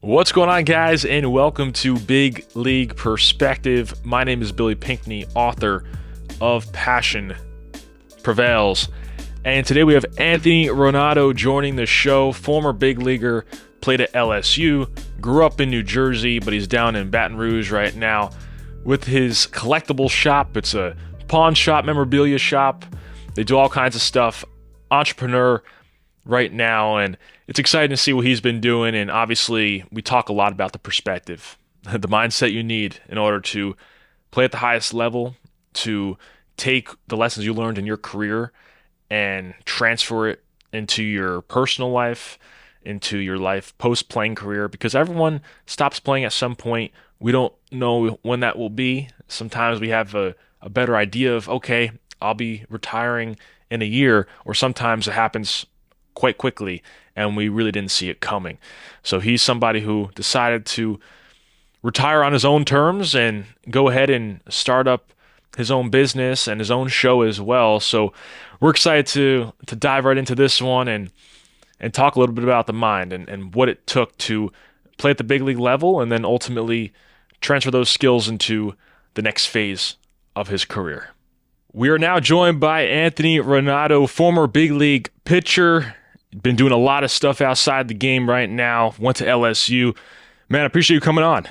What's going on, guys, and welcome to Big League Perspective. My name is Billy Pinckney, author of Passion Prevails. And today we have Anthony Ranaudo joining the show, former big leaguer, played at LSU, grew up in New Jersey, but he's down in Baton Rouge right now with his collectible shop. It's a pawn shop, memorabilia shop. They do all kinds of stuff. Entrepreneur right now, and it's exciting to see what he's been doing. And obviously we talk a lot about the perspective, the mindset you need in order to play at the highest level, to take the lessons you learned in your career and transfer it into your personal life, into your life post-playing career, because everyone stops playing at some point. We don't know when that will be. Sometimes we have a better idea of, okay, I'll be retiring in a year, or sometimes it happens quite quickly and we really didn't see it coming. So he's somebody who decided to retire on his own terms and go ahead and start up his own business and his own show as well. So we're excited to dive right into this one and talk a little bit about the mind and what it took to play at the big league level and then ultimately transfer those skills into the next phase of his career. We are now joined by Anthony Ranaudo, former big league pitcher. Been doing a lot of stuff outside the game right now. Went to LSU. Man, I appreciate you coming on.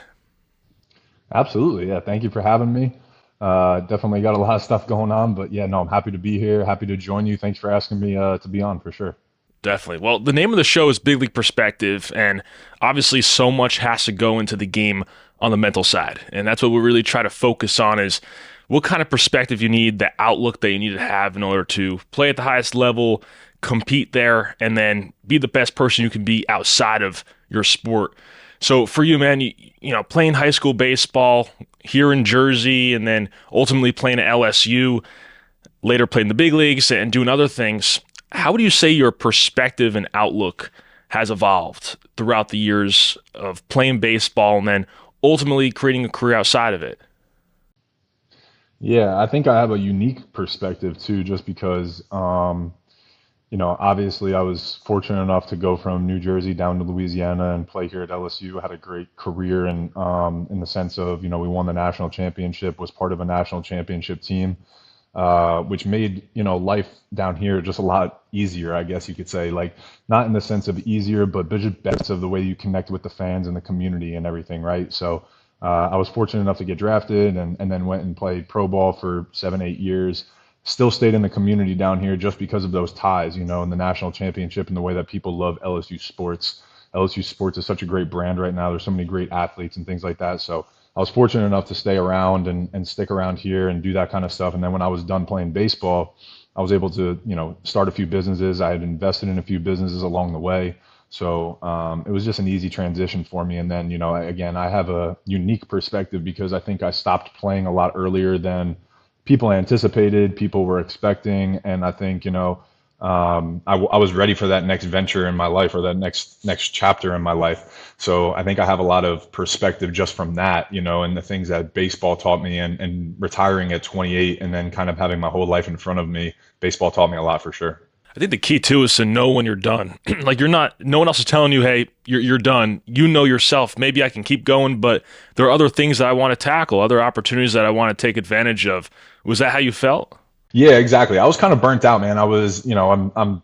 Absolutely. Yeah. Thank you for having me. Definitely got a lot of stuff going on, but yeah, no, I'm happy to be here. Happy to join you. Thanks for asking me to be on for sure. Definitely. Well, the name of the show is Big League Perspective, and obviously so much has to go into the game on the mental side. And that's what we really try to focus on is what kind of perspective you need, the outlook that you need to have in order to play at the highest level, compete there, and then be the best person you can be outside of your sport. So for you, man, you know, playing high school baseball here in Jersey and then ultimately playing at LSU, later playing the big leagues and doing other things, how would you say your perspective and outlook has evolved throughout the years of playing baseball and then ultimately creating a career outside of it? Yeah, I think I have a unique perspective too, just because, obviously I was fortunate enough to go from New Jersey down to Louisiana and play here at LSU. I had a great career in the sense of, we won the national championship, was part of a national championship team, which made, life down here just a lot easier, I guess you could say. Like, not in the sense of easier, but just better of the way you connect with the fans and the community and everything, right? So I was fortunate enough to get drafted and then went and played pro ball for 7-8 years. Still stayed in the community down here just because of those ties, in the national championship and the way that people love LSU sports. LSU sports is such a great brand right now. There's so many great athletes and things like that. So I was fortunate enough to stay around and stick around here and do that kind of stuff. And then when I was done playing baseball, I was able to, start a few businesses. I had invested in a few businesses along the way. So it was just an easy transition for me. And then, again, I have a unique perspective because I think I stopped playing a lot earlier than people anticipated, people were expecting. And I think, I was ready for that next venture in my life or that next chapter in my life. So I think I have a lot of perspective just from that, and the things that baseball taught me and retiring at 28 and then kind of having my whole life in front of me. Baseball taught me a lot for sure. I think the key too is to know when you're done. Like no one else is telling you, hey, you're done. You know yourself. Maybe I can keep going, but there are other things that I want to tackle, other opportunities that I want to take advantage of. Was that how you felt? Yeah, exactly. I was kind of burnt out, man. I was, I'm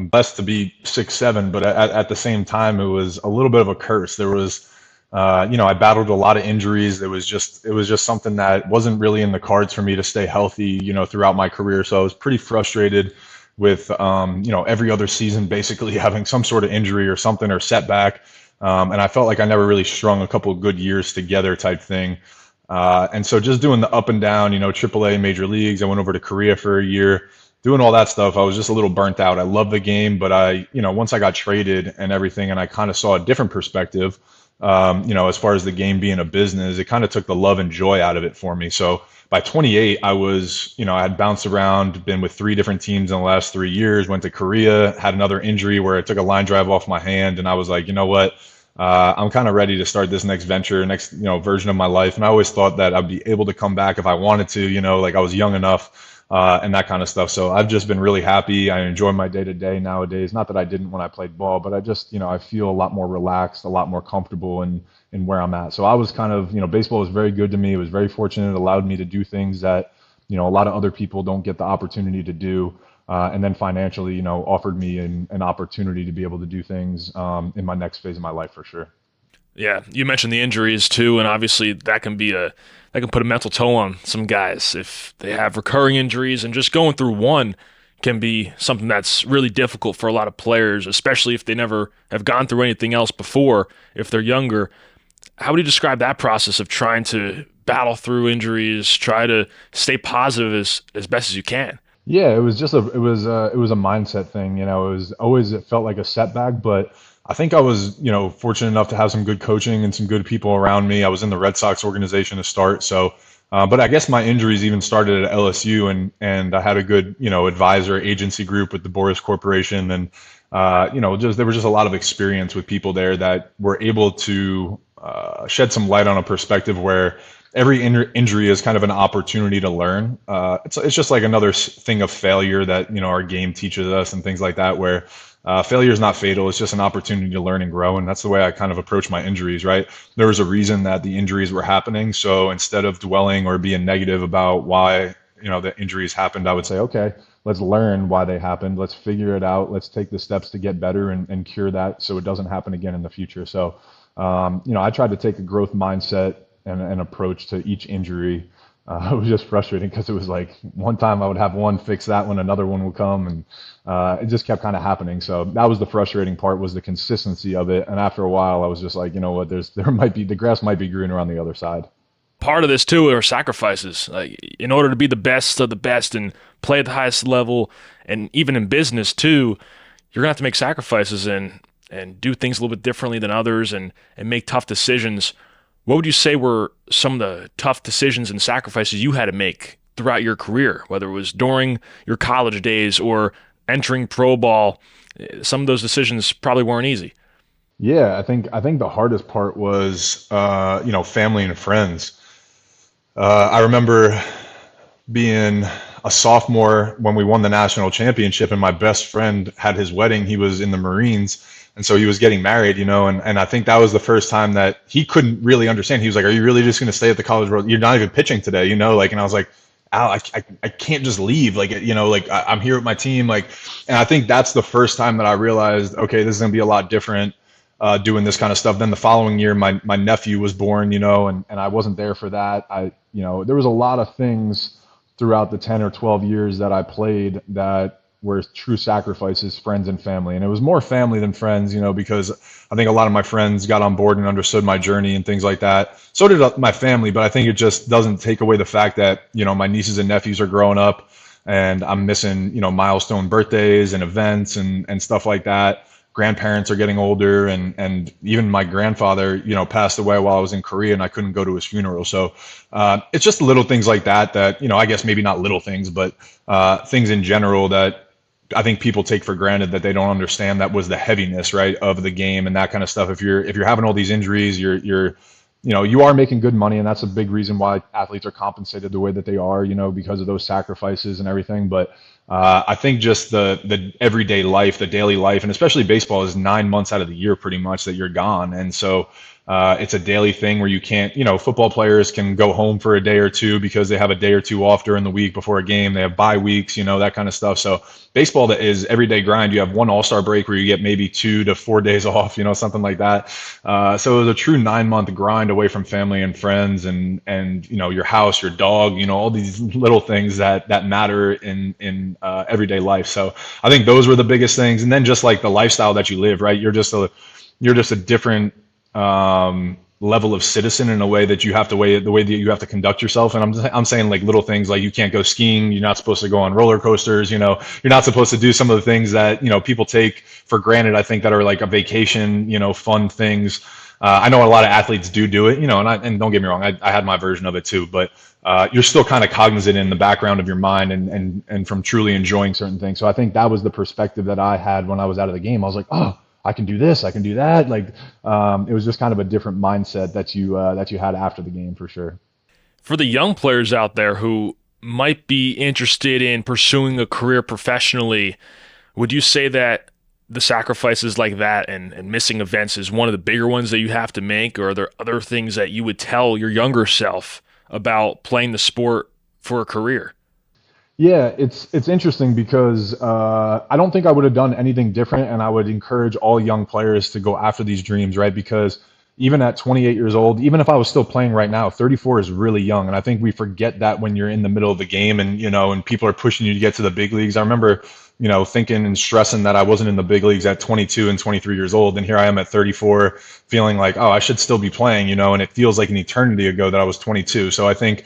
blessed to be 6'7", but at the same time, it was a little bit of a curse. There was, I battled a lot of injuries. It was just something that wasn't really in the cards for me to stay healthy, throughout my career. So I was pretty frustrated with, every other season basically having some sort of injury or something or setback. And I felt like I never really strung a couple of good years together type thing. And so just doing the up and down, AAA major leagues, I went over to Korea for a year, doing all that stuff. I was just a little burnt out. I love the game, but once I got traded and everything and I kind of saw a different perspective, as far as the game being a business, it kind of took the love and joy out of it for me. So by 28, I was, I had bounced around, been with 3 different teams in the last 3 years, went to Korea, had another injury where I took a line drive off my hand. And I was like, you know what? I'm kind of ready to start this next venture, next, version of my life. And I always thought that I'd be able to come back if I wanted to, like I was young enough. and that kind of stuff. So I've just been really happy. I enjoy my day to day nowadays. Not that I didn't when I played ball, but I just, I feel a lot more relaxed, a lot more comfortable in where I'm at. So I was kind of, baseball was very good to me. It was very fortunate. It allowed me to do things that, a lot of other people don't get the opportunity to do. And then financially, offered me an opportunity to be able to do things in my next phase of my life for sure. Yeah, you mentioned the injuries too, and obviously that can put a mental toll on some guys if they have recurring injuries, and just going through one can be something that's really difficult for a lot of players, especially if they never have gone through anything else before, if they're younger. How would you describe that process of trying to battle through injuries, try to stay positive as best as you can? Yeah, it was just it was a mindset thing. It felt like a setback, but I think I was, fortunate enough to have some good coaching and some good people around me. I was in the Red Sox organization to start, so but I guess my injuries even started at LSU, and I had a good, advisor agency group with the Boris Corporation, and just there was just a lot of experience with people there that were able to shed some light on a perspective where every injury is kind of an opportunity to learn. It's just like another thing of failure that our game teaches us and things like that, where failure is not fatal. It's just an opportunity to learn and grow, and that's the way I kind of approach my injuries. Right, there was a reason that the injuries were happening, so instead of dwelling or being negative about why the injuries happened, I would say, okay, let's learn why they happened. Let's figure it out. Let's take the steps to get better and cure that so it doesn't happen again in the future. So, I tried to take a growth mindset and an approach to each injury. It was just frustrating because it was like one time I would have one fix that one, another one would come, and it just kept kind of happening. So that was the frustrating part, was the consistency of it. And after a while, I was just like, you know what, the grass might be greener on the other side. Part of this too are sacrifices. Like, in order to be the best of the best and play at the highest level, and even in business too, you're gonna have to make sacrifices and do things a little bit differently than others, and make tough decisions. What would you say were some of the tough decisions and sacrifices you had to make throughout your career, whether it was during your college days or entering pro ball? Some of those decisions probably weren't easy. Yeah, I think the hardest part was family and friends. I remember being a sophomore when we won the national championship, and my best friend had his wedding. He was in the Marines, and so he was getting married, and I think that was the first time that he couldn't really understand. He was like, "Are you really just going to stay at the College World? You're not even pitching today, like." And I was like, "Al, I can't just leave, like, like I'm here with my team, like." And I think that's the first time that I realized, okay, this is going to be a lot different doing this kind of stuff. Then the following year, my nephew was born, and I wasn't there for that. There was a lot of things throughout the 10 or 12 years that I played that were true sacrifices, friends and family. And it was more family than friends, because I think a lot of my friends got on board and understood my journey and things like that. So did my family, but I think it just doesn't take away the fact that, my nieces and nephews are growing up, and I'm missing, milestone birthdays and events and stuff like that. Grandparents are getting older, and even my grandfather, passed away while I was in Korea, and I couldn't go to his funeral. So it's just little things like that, I guess maybe not little things, but things in general that I think people take for granted, that they don't understand that was the heaviness, right, of the game and that kind of stuff. If you're having all these injuries, you are making good money, and that's a big reason why athletes are compensated the way that they are, because of those sacrifices and everything. But I think just the everyday life, the daily life, and especially baseball is 9 months out of the year pretty much that you're gone. And so it's a daily thing where you can't, football players can go home for a day or two because they have a day or two off during the week before a game. They have bye weeks, that kind of stuff. So baseball, that is everyday grind. You have one all-star break where you get maybe 2 to 4 days off, something like that. So it was a true 9 month grind away from family and friends, and your house, your dog, all these little things that matter in everyday life. So I think those were the biggest things. And then just like the lifestyle that you live, right? You're just a different level of citizen in a way that you have to the way that you have to conduct yourself. And I'm saying like little things like you can't go skiing, you're not supposed to go on roller coasters, you're not supposed to do some of the things that people take for granted. I think that are like a vacation, fun things. I know a lot of athletes do it, and don't get me wrong, I had my version of it too, but you're still kind of cognizant in the background of your mind and from truly enjoying certain things. So I think that was the perspective that I had when I was out of the game. I was like, oh, I can do this, I can do that. Like, it was just kind of a different mindset that you had after the game for sure. For the young players out there who might be interested in pursuing a career professionally, would you say that the sacrifices like that and missing events is one of the bigger ones that you have to make, or are there other things that you would tell your younger self about playing the sport for a career? Yeah, it's interesting because I don't think I would have done anything different, and I would encourage all young players to go after these dreams, right? Because even at 28 years old, even if I was still playing right now, 34 is really young, and I think we forget that when you're in the middle of the game, and and people are pushing you to get to the big leagues. I remember, thinking and stressing that I wasn't in the big leagues at 22 and 23 years old, and here I am at 34, feeling like, oh, I should still be playing, and it feels like an eternity ago that I was 22. So I think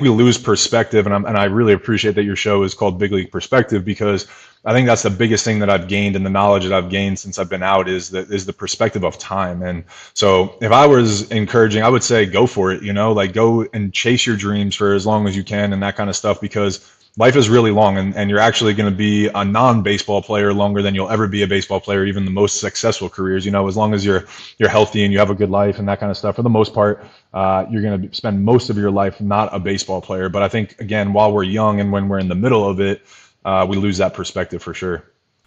we lose perspective, and I really appreciate that your show is called Big League Perspective, because I think that's the biggest thing that I've gained, and the knowledge that I've gained since I've been out is the perspective of time. And so if I was encouraging, I would say go for it, like go and chase your dreams for as long as you can and that kind of stuff, because life is really long, and you're actually going to be a non-baseball player longer than you'll ever be a baseball player, even the most successful careers, as long as you're healthy and you have a good life and that kind of stuff. For the most part, you're going to spend most of your life not a baseball player. But I think, again, while we're young and when we're in the middle of it, we lose that perspective for sure.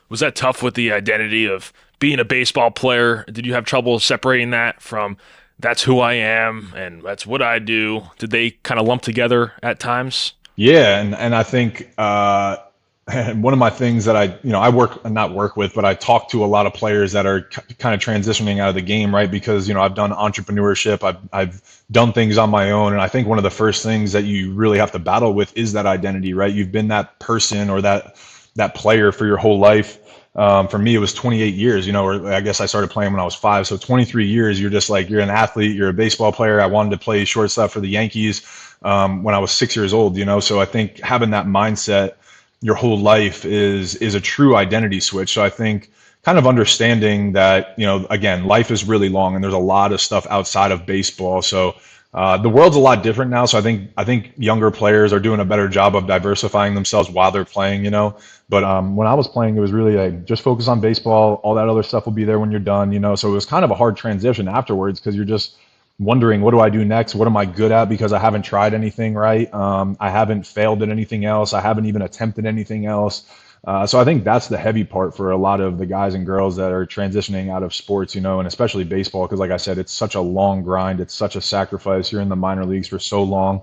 Was that tough with the identity of being a baseball player? Did you have trouble separating that from that's who I am and that's what I do? Did they kind of lump together at times? Yeah, and I think one of my things that I work not work with, but I talk to a lot of players that are kind of transitioning out of the game, right? Because I've done entrepreneurship, I've done things on my own, and I think one of the first things that you really have to battle with is that identity, right? You've been that person or that player for your whole life. For me, it was 28 years, or I guess I started playing when I was 5. So 23 years, you're just like, you're an athlete, you're a baseball player. I wanted to play shortstop for the Yankees when I was 6 years old, So I think having that mindset your whole life is a true identity switch. So I think kind of understanding that, again, life is really long and there's a lot of stuff outside of baseball. So the world's a lot different now. So I think younger players are doing a better job of diversifying themselves while they're playing, But when I was playing, it was really like just focus on baseball. All that other stuff will be there when you're done, So it was kind of a hard transition afterwards because you're just wondering, what do I do next? What am I good at? Because I haven't tried anything right. I haven't failed at anything else. I haven't even attempted anything else. So I think that's the heavy part for a lot of the guys and girls that are transitioning out of sports, and especially baseball, because like I said, it's such a long grind. It's such a sacrifice. You're in the minor leagues for so long.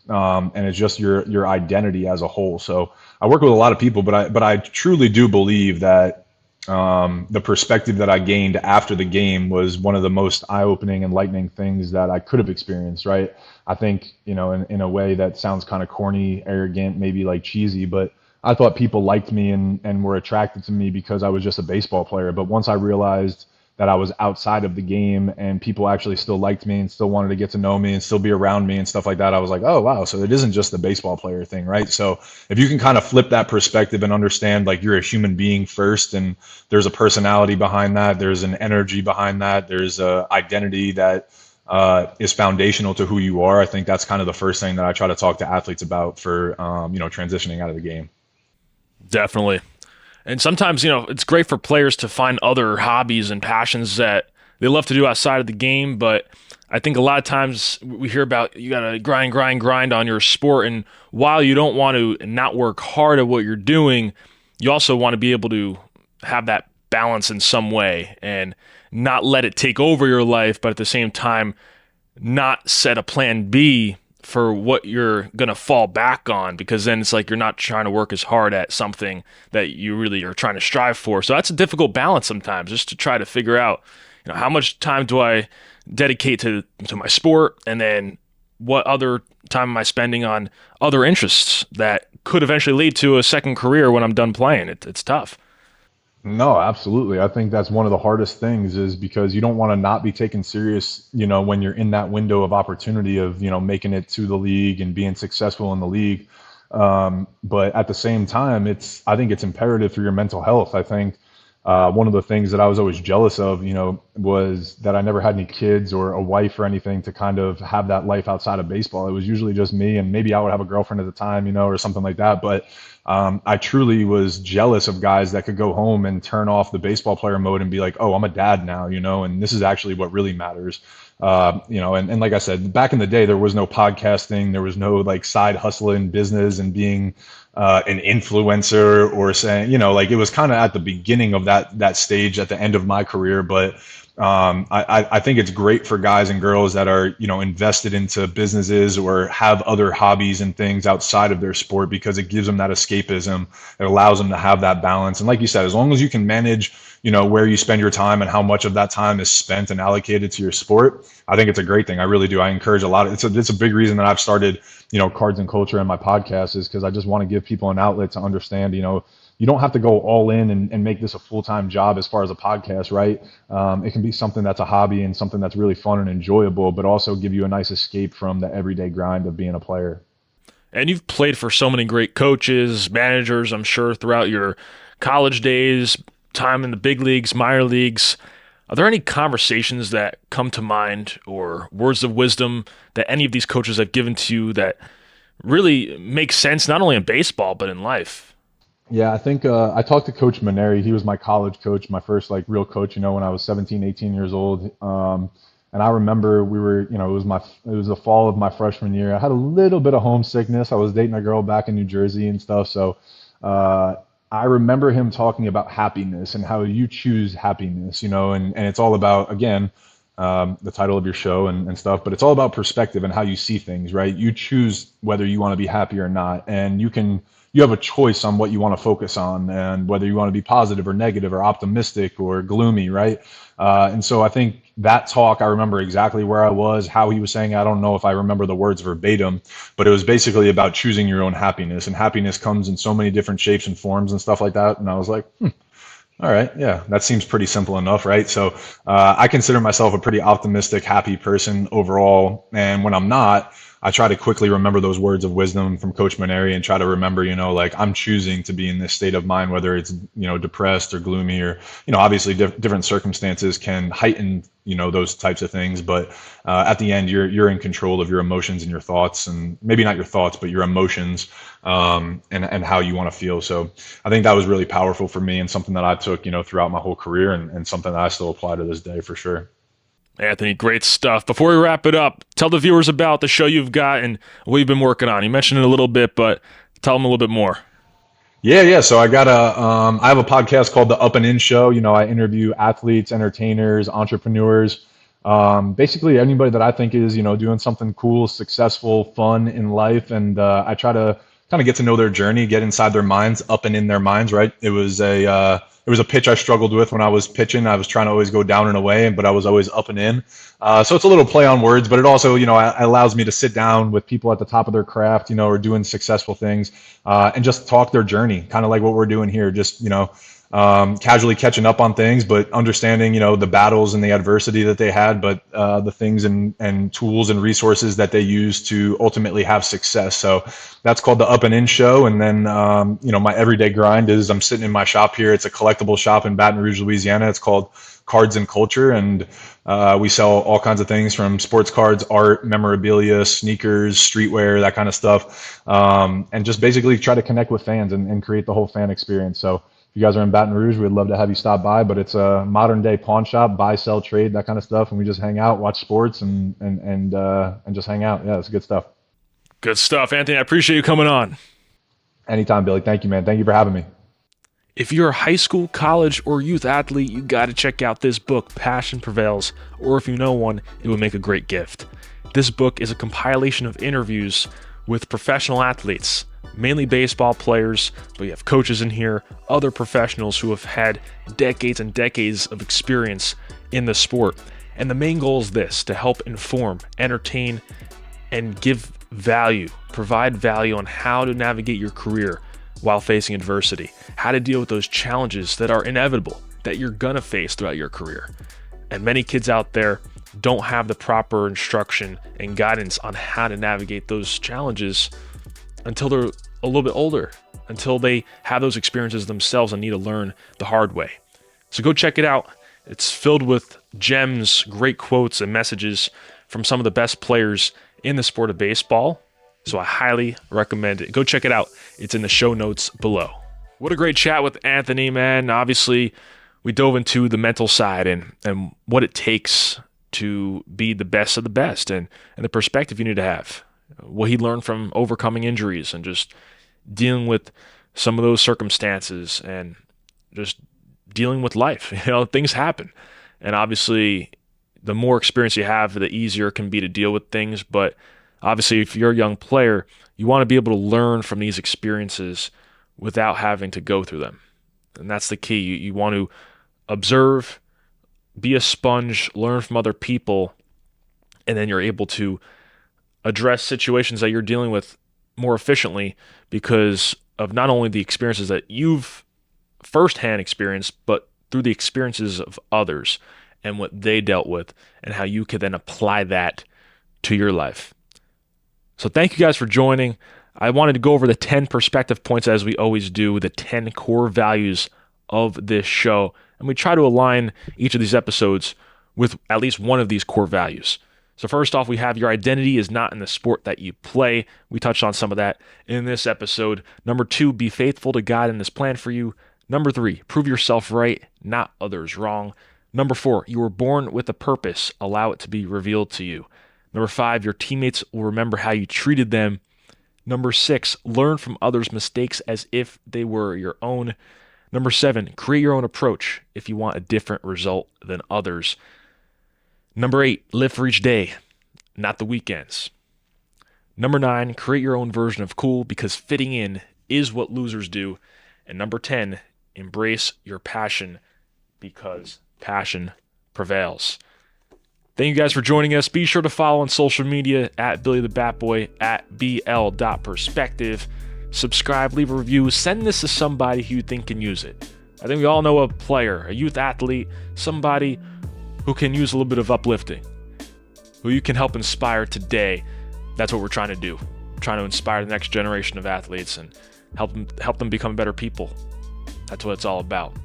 And it's just your identity as a whole. So I work with a lot of people, but I truly do believe that the perspective that I gained after the game was one of the most eye-opening, enlightening things that I could have experienced, right? I think, in a way that sounds kind of corny, arrogant, maybe like cheesy, but I thought people liked me and were attracted to me because I was just a baseball player. But once I realized that I was outside of the game and people actually still liked me and still wanted to get to know me and still be around me and stuff like that, I was like, oh, wow. So it isn't just the baseball player thing, right? So if you can kind of flip that perspective and understand like you're a human being first, and there's a personality behind that, there's an energy behind that, there's a identity that is foundational to who you are. I think that's kind of the first thing that I try to talk to athletes about for, transitioning out of the game. Definitely. And sometimes, it's great for players to find other hobbies and passions that they love to do outside of the game. But I think a lot of times we hear about you got to grind on your sport. And while you don't want to not work hard at what you're doing, you also want to be able to have that balance in some way and not let it take over your life, but at the same time, not set a plan B for what you're going to fall back on, because then it's like you're not trying to work as hard at something that you really are trying to strive for. So that's a difficult balance sometimes, just to try to figure out, how much time do I dedicate to my sport, and then what other time am I spending on other interests that could eventually lead to a second career when I'm done playing. It's tough. No, absolutely. I think that's one of the hardest things is because you don't want to not be taken serious, when you're in that window of opportunity of, making it to the league and being successful in the league. But at the same time, I think it's imperative for your mental health. I think one of the things that I was always jealous of, was that I never had any kids or a wife or anything to kind of have that life outside of baseball. It was usually just me, and maybe I would have a girlfriend at the time, or something like that. But I truly was jealous of guys that could go home and turn off the baseball player mode and be like, oh, I'm a dad now, and this is actually what really matters. And like I said, back in the day, there was no podcasting, there was no like side hustle in business and being an influencer or saying, like it was kind of at the beginning of that stage at the end of my career. But I think it's great for guys and girls that are, invested into businesses or have other hobbies and things outside of their sport, because it gives them that escapism. It allows them to have that balance. And like you said, as long as you can manage, where you spend your time and how much of that time is spent and allocated to your sport, I think it's a great thing. I really do. I encourage a lot. It's a big reason that I've started, Cards and Culture and my podcast, is because I just want to give people an outlet to understand, you don't have to go all in and make this a full-time job as far as a podcast, right? It can be something that's a hobby and something that's really fun and enjoyable, but also give you a nice escape from the everyday grind of being a player. And you've played for so many great coaches, managers, I'm sure, throughout your college days, time in the big leagues, minor leagues. Are there any conversations that come to mind or words of wisdom that any of these coaches have given to you that really make sense not only in baseball but in life? Yeah, I think I talked to Coach Maneri. He was my college coach, my first like real coach, when I was 17, 18 years old. And I remember we were, it was the fall of my freshman year. I had a little bit of homesickness. I was dating a girl back in New Jersey and stuff. So I remember him talking about happiness and how you choose happiness, and it's all about, again, the title of your show and stuff, but it's all about perspective and how you see things, right? You choose whether you want to be happy or not. And you have a choice on what you want to focus on and whether you want to be positive or negative or optimistic or gloomy, right? And so I think that talk, I remember exactly where I was, how he was saying, I don't know if I remember the words verbatim, but it was basically about choosing your own happiness. And happiness comes in so many different shapes and forms and stuff like that. And I was like, all right, yeah, that seems pretty simple enough, right? So I consider myself a pretty optimistic, happy person overall. And when I'm not, I try to quickly remember those words of wisdom from Coach Maneri and try to remember, like I'm choosing to be in this state of mind, whether it's, depressed or gloomy or, obviously different circumstances can heighten, those types of things. But at the end, you're in control of your emotions and your thoughts, and maybe not your thoughts, but your emotions and how you want to feel. So I think that was really powerful for me and something that I took, throughout my whole career and something that I still apply to this day for sure. Anthony, great stuff. Before we wrap it up, tell the viewers about the show you've got and what you've been working on. You mentioned it a little bit, but tell them a little bit more. Yeah. So I have a podcast called The Up and In Show. I interview athletes, entertainers, entrepreneurs, basically anybody that I think is, doing something cool, successful, fun in life. And I try to kind of get to know their journey, get inside their minds, up and in their minds, right? It was a pitch I struggled with when I was pitching. I was trying to always go down and away, but I was always up and in. So it's a little play on words, but it also, allows me to sit down with people at the top of their craft, or doing successful things, and just talk their journey, kind of like what we're doing here. Just, casually catching up on things, but understanding, the battles and the adversity that they had, but the things and tools and resources that they use to ultimately have success. So that's called The Up and In Show. And then, my everyday grind is I'm sitting in my shop here. It's a collectible shop in Baton Rouge, Louisiana. It's called Cards and Culture. And we sell all kinds of things from sports cards, art, memorabilia, sneakers, streetwear, that kind of stuff. And just basically try to connect with fans and create the whole fan experience. So if you guys are in Baton Rouge, we'd love to have you stop by, but it's a modern day pawn shop, buy, sell, trade, that kind of stuff. And we just hang out, watch sports and just hang out. Yeah, it's good stuff. Good stuff, Anthony. I appreciate you coming on. Anytime, Billy. Thank you, man. Thank you for having me. If you're a high school, college, or youth athlete, you got to check out this book, Passion Prevails, or if you know one, it would make a great gift. This book is a compilation of interviews with professional athletes, mainly baseball players, but you have coaches in here, other professionals who have had decades and decades of experience in the sport. And the main goal is this: to help inform, entertain, and give value, provide value on how to navigate your career while facing adversity, how to deal with those challenges that are inevitable, that you're gonna face throughout your career. And many kids out there don't have the proper instruction and guidance on how to navigate those challenges until they're a little bit older, until they have those experiences themselves and need to learn the hard way. So go check it out. It's filled with gems, great quotes, and messages from some of the best players in the sport of baseball. So I highly recommend it. Go check it out. It's in the show notes below. What a great chat with Anthony, man. Obviously, we dove into the mental side and what it takes to be the best of the best and the perspective you need to have. What he learned from overcoming injuries and just dealing with some of those circumstances and just dealing with life. Things happen. And obviously, the more experience you have, the easier it can be to deal with things. But obviously, if you're a young player, you want to be able to learn from these experiences without having to go through them. And that's the key. You want to observe, be a sponge, learn from other people, and then you're able to address situations that you're dealing with more efficiently because of not only the experiences that you've firsthand experienced, but through the experiences of others and what they dealt with and how you could then apply that to your life. So thank you guys for joining. I wanted to go over the 10 perspective points as we always do, the 10 core values of this show. And we try to align each of these episodes with at least one of these core values. So first off, we have your identity is not in the sport that you play. We touched on some of that in this episode. Number 2, be faithful to God and His plan for you. Number 3, prove yourself right, not others wrong. Number 4, you were born with a purpose. Allow it to be revealed to you. Number 5, your teammates will remember how you treated them. Number 6, learn from others' mistakes as if they were your own. Number 7, create your own approach if you want a different result than others. Number 8, live for each day, not the weekends. Number 9, create your own version of cool because fitting in is what losers do. And number 10, embrace your passion because passion prevails. Thank you guys for joining us. Be sure to follow on social media at Billy the Batboy, at bl.perspective. Subscribe, leave a review, send this to somebody who you think can use it. I think we all know a player, a youth athlete, somebody who can use a little bit of uplifting, who you can help inspire today. That's what we're trying to do. We're trying to inspire the next generation of athletes and help them become better people. That's what it's all about.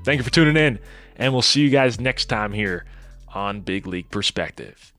Thank you for tuning in, and we'll see you guys next time here on Big League Perspective.